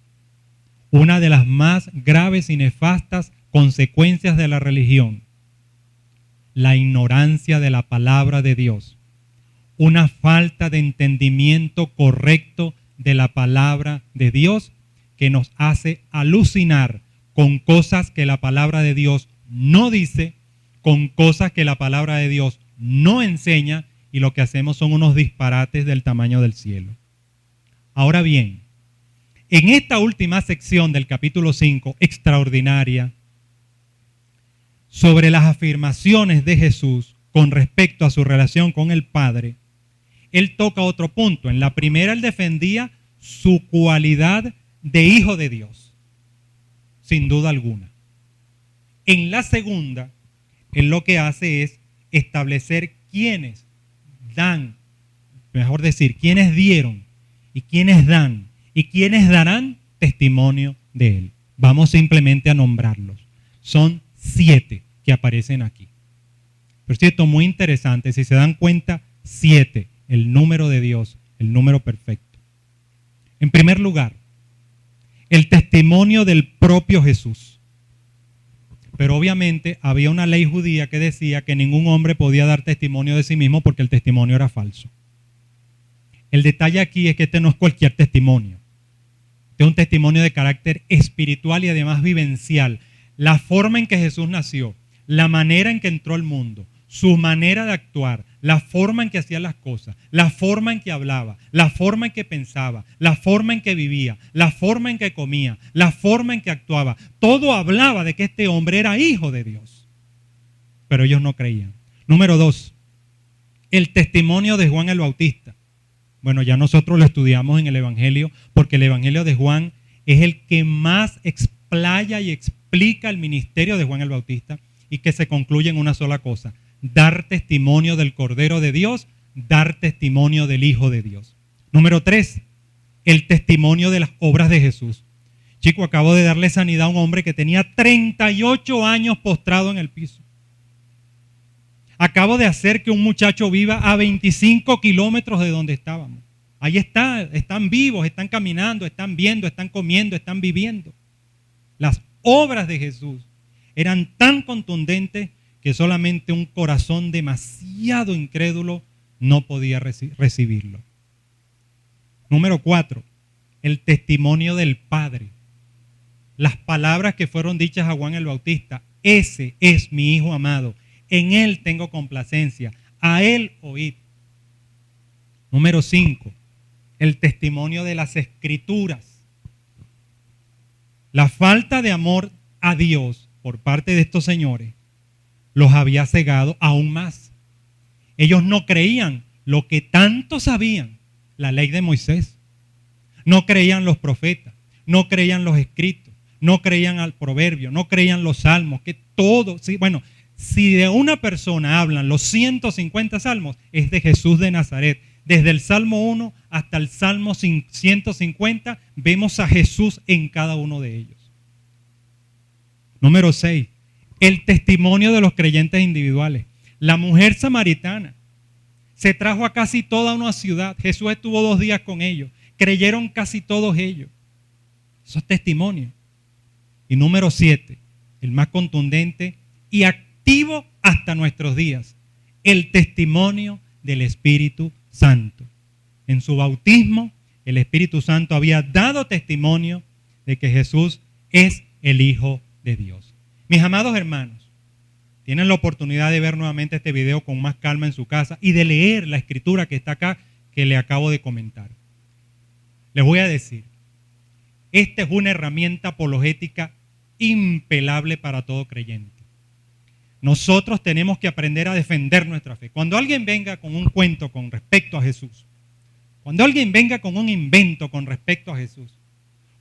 Una de las más graves y nefastas consecuencias de la religión, la ignorancia de la palabra de Dios, una falta de entendimiento correcto de la palabra de Dios que nos hace alucinar con cosas que la palabra de Dios no dice, con cosas que la palabra de Dios no enseña, y lo que hacemos son unos disparates del tamaño del cielo. Ahora bien, en esta última sección del capítulo 5, extraordinaria, sobre las afirmaciones de Jesús con respecto a su relación con el Padre, él toca otro punto. En la primera él defendía su cualidad de hijo de Dios, sin duda alguna. En la segunda, él lo que hace es establecer quiénes dan, mejor decir, quiénes dieron y quiénes dan y quiénes darán testimonio de él. Vamos simplemente a nombrarlos. Son 7 que aparecen aquí. Por cierto, muy interesante, si se dan cuenta, 7, el número de Dios, el número perfecto. En primer lugar, el testimonio del propio Jesús. Pero obviamente había una ley judía que decía que ningún hombre podía dar testimonio de sí mismo porque el testimonio era falso. El detalle aquí es que este no es cualquier testimonio. Este es un testimonio de carácter espiritual y además vivencial. La forma en que Jesús nació, la manera en que entró al mundo, su manera de actuar, la forma en que hacía las cosas, la forma en que hablaba, la forma en que pensaba, la forma en que vivía, la forma en que comía, la forma en que actuaba. Todo hablaba de que este hombre era hijo de Dios. Pero ellos no creían. Número 2, el testimonio de Juan el Bautista. Bueno, ya nosotros lo estudiamos en el Evangelio, porque el Evangelio de Juan es el que más explaya y explica el ministerio de Juan el Bautista y que se concluye en una sola cosa: dar testimonio del Cordero de Dios, dar testimonio del Hijo de Dios. Número 3, el testimonio de las obras de Jesús. Chico, acabo de darle sanidad a un hombre que tenía 38 años postrado en el piso. Acabo de hacer que un muchacho viva a 25 kilómetros de donde estábamos. Ahí está, están vivos, están caminando, están viendo, están comiendo, están viviendo. Las obras de Jesús eran tan contundentes que solamente un corazón demasiado incrédulo no podía recibirlo. Número 4, el testimonio del Padre. Las palabras que fueron dichas a Juan el Bautista: ese es mi Hijo amado, en él tengo complacencia, a él oíd. Número 5, el testimonio de las Escrituras. La falta de amor a Dios por parte de estos señores los había cegado aún más. Ellos no creían lo que tanto sabían, la ley de Moisés. No creían los profetas, no creían los escritos, no creían al proverbio, no creían los salmos, que todo, sí, bueno, si de una persona hablan los 150 salmos, es de Jesús de Nazaret. Desde el Salmo 1 hasta el Salmo 150 vemos a Jesús en cada uno de ellos. Número 6, el testimonio de los creyentes individuales. La mujer samaritana se trajo a casi toda una ciudad. Jesús estuvo 2 días con ellos. Creyeron casi todos ellos. Eso es testimonio. Y número 7, el más contundente y activo hasta nuestros días, el testimonio del Espíritu Santo. En su bautismo, el Espíritu Santo había dado testimonio de que Jesús es el Hijo de Dios. Mis amados hermanos, tienen la oportunidad de ver nuevamente este video con más calma en su casa y de leer la escritura que está acá, que le acabo de comentar. Les voy a decir, esta es una herramienta apologética impelable para todo creyente. Nosotros tenemos que aprender a defender nuestra fe. Cuando alguien venga con un cuento con respecto a Jesús, cuando alguien venga con un invento con respecto a Jesús,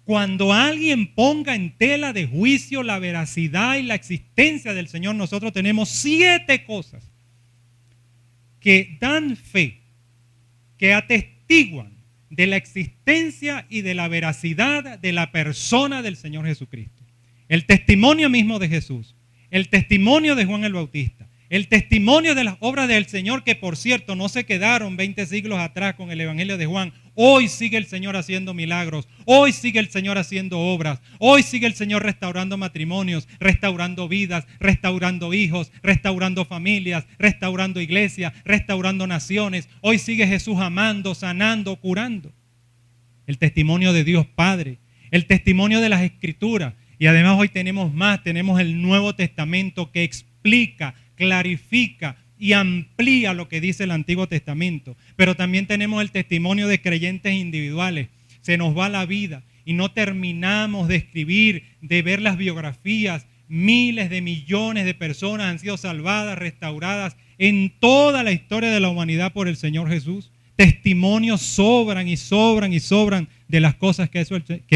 cuando alguien ponga en tela de juicio la veracidad y la existencia del Señor, nosotros tenemos 7 cosas que dan fe, que atestiguan de la existencia y de la veracidad de la persona del Señor Jesucristo. El testimonio mismo de Jesús, el testimonio de Juan el Bautista, el testimonio de las obras del Señor, que por cierto no se quedaron 20 siglos atrás con el Evangelio de Juan. Hoy sigue el Señor haciendo milagros, hoy sigue el Señor haciendo obras, hoy sigue el Señor restaurando matrimonios, restaurando vidas, restaurando hijos, restaurando familias, restaurando iglesias, restaurando naciones. Hoy sigue Jesús amando, sanando, curando. El testimonio de Dios Padre, el testimonio de las Escrituras. Y además hoy tenemos más, tenemos el Nuevo Testamento que explica, clarifica y amplía lo que dice el Antiguo Testamento. Pero también tenemos el testimonio de creyentes individuales. Se nos va la vida y no terminamos de escribir, de ver las biografías. Miles de millones de personas han sido salvadas, restauradas en toda la historia de la humanidad por el Señor Jesús. Testimonios sobran y sobran y sobran de las cosas que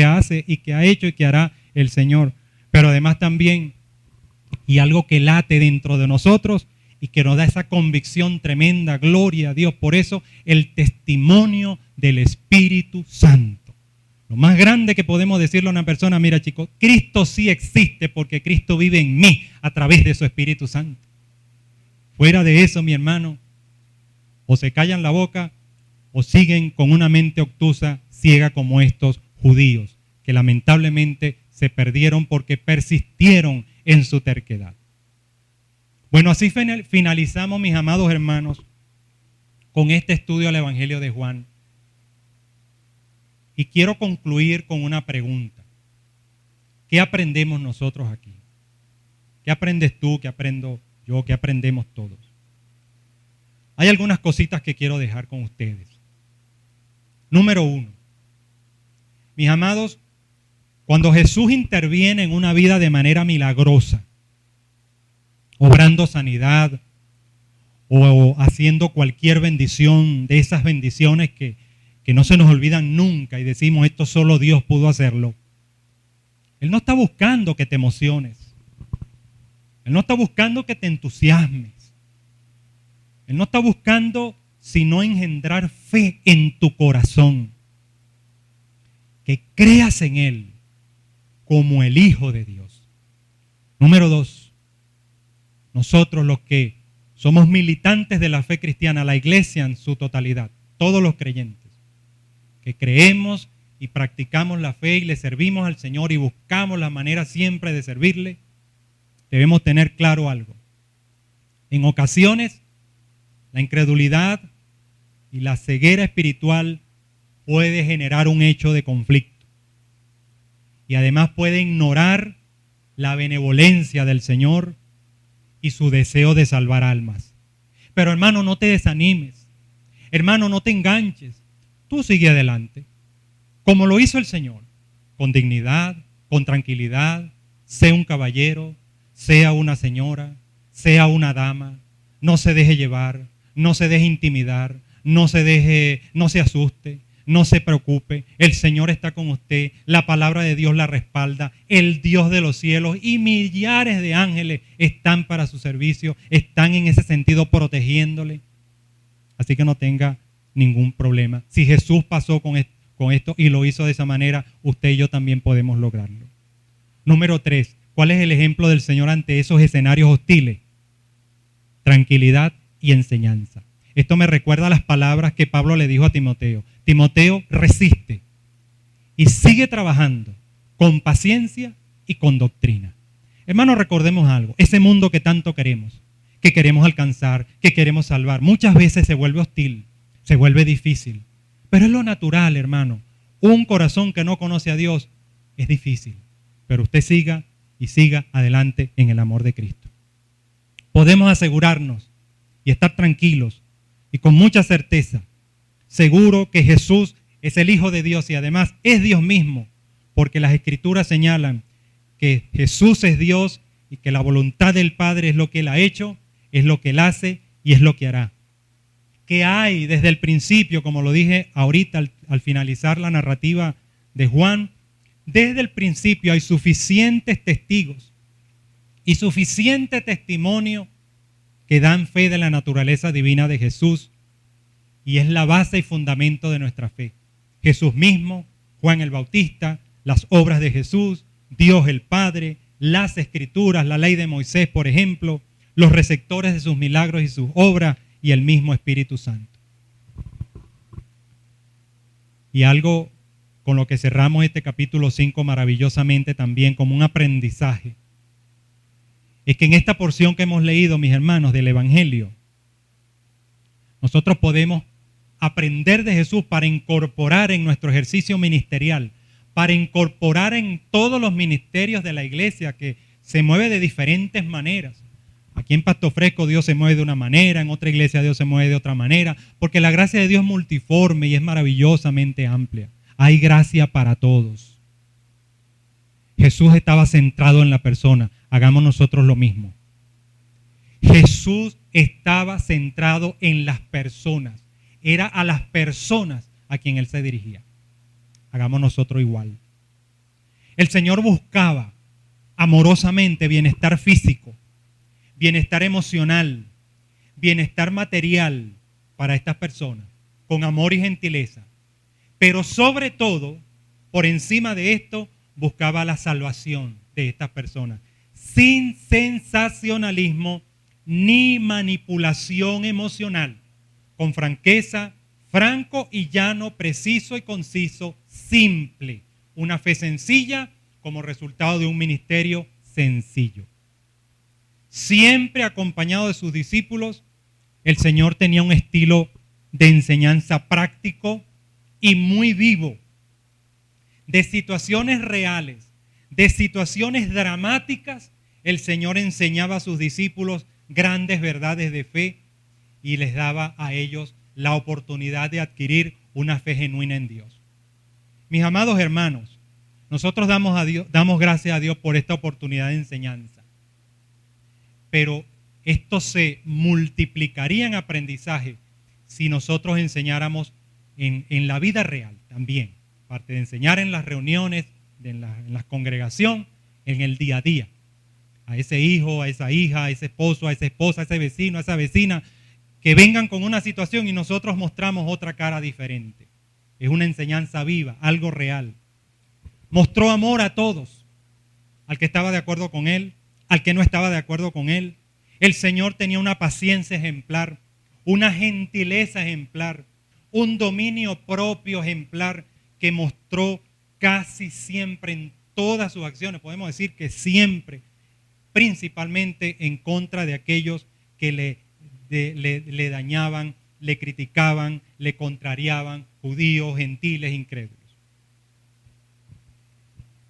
hace y que ha hecho y que hará el Señor. Pero además también, y algo que late dentro de nosotros y que nos da esa convicción tremenda, gloria a Dios. Por eso el testimonio del Espíritu Santo. Lo más grande que podemos decirle a una persona: mira, chicos, Cristo sí existe porque Cristo vive en mí a través de su Espíritu Santo. Fuera de eso, mi hermano, o se callan la boca o siguen con una mente obtusa, ciega como estos judíos, que lamentablemente se perdieron porque persistieron en su terquedad. Bueno, así finalizamos, mis amados hermanos, con este estudio del Evangelio de Juan. Y quiero concluir con una pregunta. ¿Qué aprendemos nosotros aquí? ¿Qué aprendes tú? ¿Qué aprendo yo? ¿Qué aprendemos todos? Hay algunas cositas que quiero dejar con ustedes. Número 1. Mis amados, cuando Jesús interviene en una vida de manera milagrosa, obrando sanidad o haciendo cualquier bendición, de esas bendiciones que no se nos olvidan nunca y decimos esto solo Dios pudo hacerlo, Él no está buscando que te emociones. Él no está buscando que te entusiasmes. Él no está buscando sino engendrar fe en tu corazón, que creas en Él como el Hijo de Dios. Número 2, nosotros los que somos militantes de la fe cristiana, la iglesia en su totalidad, todos los creyentes, que creemos y practicamos la fe y le servimos al Señor y buscamos la manera siempre de servirle, debemos tener claro algo. En ocasiones, la incredulidad y la ceguera espiritual puede generar un hecho de conflicto. Y además puede ignorar la benevolencia del Señor y su deseo de salvar almas. Pero hermano, no te desanimes. Hermano, no te enganches. Tú sigue adelante, como lo hizo el Señor, con dignidad, con tranquilidad. Sea un caballero, sea una señora, sea una dama. No se deje llevar, no se deje intimidar, no se asuste. No se preocupe, el Señor está con usted, la palabra de Dios la respalda, el Dios de los cielos y millares de ángeles están para su servicio, están en ese sentido protegiéndole. Así que no tenga ningún problema. Si Jesús pasó con esto y lo hizo de esa manera, usted y yo también podemos lograrlo. Número 3, ¿cuál es el ejemplo del Señor ante esos escenarios hostiles? Tranquilidad y enseñanza. Esto me recuerda a las palabras que Pablo le dijo a Timoteo. Timoteo, resiste y sigue trabajando con paciencia y con doctrina. Hermanos, recordemos algo, ese mundo que tanto queremos, que queremos alcanzar, que queremos salvar, muchas veces se vuelve hostil, se vuelve difícil, pero es lo natural, hermano. Un corazón que no conoce a Dios es difícil, pero usted siga y siga adelante en el amor de Cristo. Podemos asegurarnos y estar tranquilos y con mucha certeza, seguro que Jesús es el Hijo de Dios y además es Dios mismo, porque las Escrituras señalan que Jesús es Dios y que la voluntad del Padre es lo que Él ha hecho, es lo que Él hace y es lo que hará. Que hay desde el principio, como lo dije ahorita al finalizar la narrativa de Juan, desde el principio hay suficientes testigos y suficiente testimonio que dan fe de la naturaleza divina de Jesús y es la base y fundamento de nuestra fe. Jesús mismo, Juan el Bautista, las obras de Jesús, Dios el Padre, las Escrituras, la ley de Moisés, por ejemplo, los receptores de sus milagros y sus obras y el mismo Espíritu Santo. Y algo con lo que cerramos este capítulo 5 maravillosamente también como un aprendizaje, es que en esta porción que hemos leído, mis hermanos, del Evangelio, nosotros podemos aprender de Jesús para incorporar en nuestro ejercicio ministerial, para incorporar en todos los ministerios de la iglesia que se mueve de diferentes maneras. Aquí en Pasto Fresco Dios se mueve de una manera, en otra iglesia Dios se mueve de otra manera, porque la gracia de Dios es multiforme y es maravillosamente amplia. Hay gracia para todos. Jesús estaba centrado en la persona, hagamos nosotros lo mismo. Jesús estaba centrado en las personas, era a las personas a quien Él se dirigía. Hagamos nosotros igual. El Señor buscaba amorosamente bienestar físico, bienestar emocional, bienestar material para estas personas, con amor y gentileza. Pero sobre todo, por encima de esto, buscaba la salvación de estas personas, sin sensacionalismo ni manipulación emocional, con franqueza, franco y llano, preciso y conciso, simple. Una fe sencilla como resultado de un ministerio sencillo. Siempre acompañado de sus discípulos, el Señor tenía un estilo de enseñanza práctico y muy vivo, de situaciones reales, de situaciones dramáticas. El Señor enseñaba a sus discípulos grandes verdades de fe y les daba a ellos la oportunidad de adquirir una fe genuina en Dios. Mis amados hermanos, nosotros damos gracias a Dios por esta oportunidad de enseñanza. Pero esto se multiplicaría en aprendizaje si nosotros enseñáramos en la vida real también. Aparte de enseñar en las reuniones, en la congregación, en el día a día. A ese hijo, a esa hija, a ese esposo, a esa esposa, a ese vecino, a esa vecina, que vengan con una situación y nosotros mostramos otra cara diferente. Es una enseñanza viva, algo real. Mostró amor a todos, al que estaba de acuerdo con él, al que no estaba de acuerdo con él. El Señor tenía una paciencia ejemplar, una gentileza ejemplar, un dominio propio ejemplar que mostró casi siempre en todas sus acciones. Podemos decir que siempre, principalmente en contra de aquellos que le dañaban, le criticaban, le contrariaban, judíos, gentiles, incrédulos.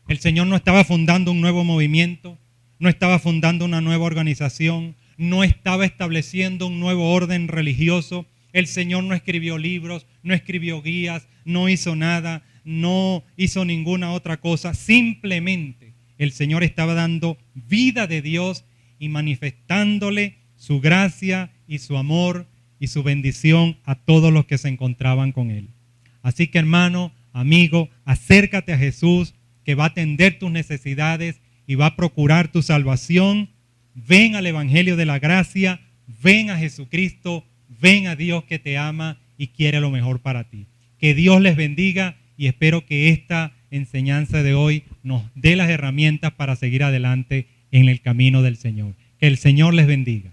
El Señor no estaba fundando un nuevo movimiento, no estaba fundando una nueva organización, no estaba estableciendo un nuevo orden religioso. El Señor no escribió libros, no escribió guías, no hizo nada, no hizo ninguna otra cosa. Simplemente el Señor estaba dando vida de Dios y manifestándole su gracia y su amor y su bendición a todos los que se encontraban con Él. Así que, hermano, amigo, acércate a Jesús, que va a atender tus necesidades y va a procurar tu salvación. Ven al Evangelio de la gracia, ven a Jesucristo, ven a Dios que te ama y quiere lo mejor para ti. Que Dios les bendiga y espero que esta enseñanza de hoy nos dé las herramientas para seguir adelante en el camino del Señor. Que el Señor les bendiga.